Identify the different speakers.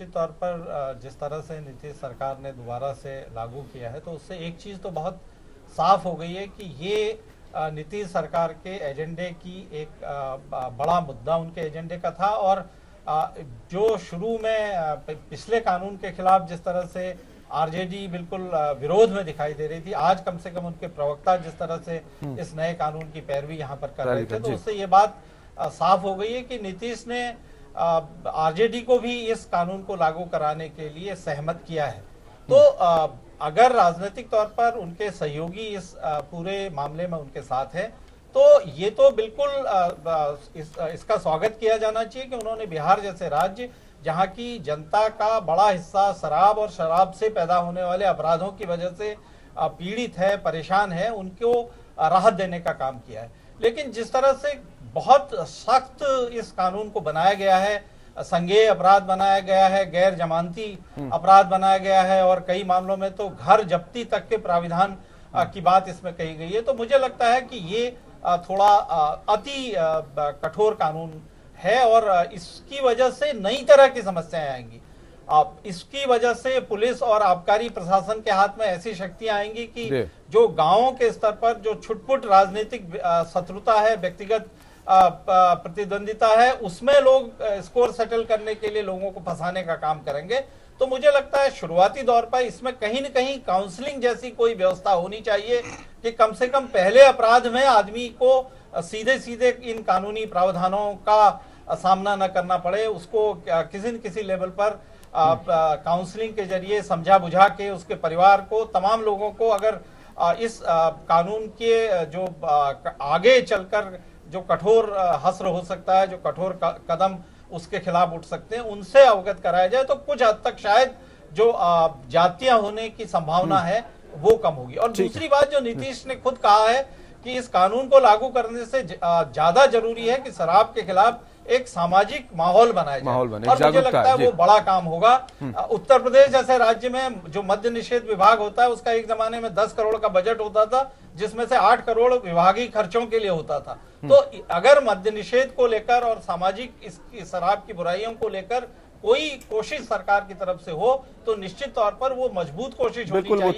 Speaker 1: निश्चित तौर पर जिस तरह से नीतीश सरकार ने दोबारा से लागू किया है, तो उससे एक चीज तो बहुत साफ हो गई है कि ये नीतीश सरकार के एजेंडे की एक बड़ा मुद्दा उनके एजेंडे का था। और जो शुरू में पिछले कानून के खिलाफ जिस तरह से आरजेडी बिल्कुल विरोध में दिखाई दे रही थी, आज कम से कम उनके प्रवक्ता जिस तरह से इस नए कानून की पैरवी यहाँ पर कर रहे थे, तो उससे ये बात साफ हो गई है कि नीतीश ने आरजेडी को भी इस कानून को लागू कराने के लिए सहमत किया है। तो अगर राजनीतिक तौर पर उनके सहयोगी इस पूरे मामले में उनके साथ है, तो ये तो बिल्कुल इसका स्वागत किया जाना चाहिए कि उन्होंने बिहार जैसे राज्य, जहां की जनता का बड़ा हिस्सा शराब और शराब से पैदा होने वाले अपराधों की वजह से पीड़ित है, परेशान है, उनको राहत देने का काम किया है। लेकिन जिस तरह से बहुत सख्त इस कानून को बनाया गया है, संज्ञेय अपराध बनाया गया है, गैर जमानती अपराध बनाया गया है, और कई मामलों में तो घर जब्ती तक के प्राविधान की बात इसमें कही गई है, तो मुझे लगता है कि ये थोड़ा अति कठोर कानून है और इसकी वजह से नई तरह की समस्याएं आएंगी। इसकी वजह से पुलिस और आबकारी प्रशासन के हाथ में ऐसी शक्तियां आएंगी कि जो गांवों के स्तर पर जो छुटपुट राजनीतिक शत्रुता है, व्यक्तिगत प्रतिद्वंदिता है, उसमें लोग स्कोर सेटल करने के लिए लोगों को फंसाने का काम करेंगे। तो मुझे लगता है शुरुआती दौर पर इसमें कहीं न कहीं काउंसलिंग जैसी कोई व्यवस्था होनी चाहिए कि कम से कम पहले अपराध में आदमी को सीधे सीधे इन कानूनी प्रावधानों का सामना न करना पड़े, उसको किसी न किसी लेवल पर काउंसलिंग के जरिए समझा बुझा के उसके परिवार को, तमाम लोगों को अगर इस कानून के जो आगे चलकर जो कठोर हस्र हो सकता है, जो कठोर कदम उसके खिलाफ उठ सकते हैं, उनसे अवगत कराया जाए, तो कुछ हद तक शायद जो जातियां होने की संभावना है वो कम होगी। और दूसरी बात जो नीतीश ने खुद कहा है कि इस कानून को लागू करने से ज्यादा जरूरी है कि शराब के खिलाफ एक सामाजिक माहौल बनाया जाए, और मुझे लगता है वो बड़ा काम होगा। उत्तर प्रदेश जैसे राज्य में जो मद्य निषेध विभाग होता है, उसका एक जमाने में 10 करोड़ का बजट होता था, जिसमें से 8 करोड़ विभागीय खर्चों के लिए होता था। तो अगर मद्य निषेध को लेकर और सामाजिक इस शराब की बुराइयों को लेकर कोई कोशिश सरकार की तरफ से हो, तो निश्चित तौर पर वो मजबूत कोशिश होनी चाहिए।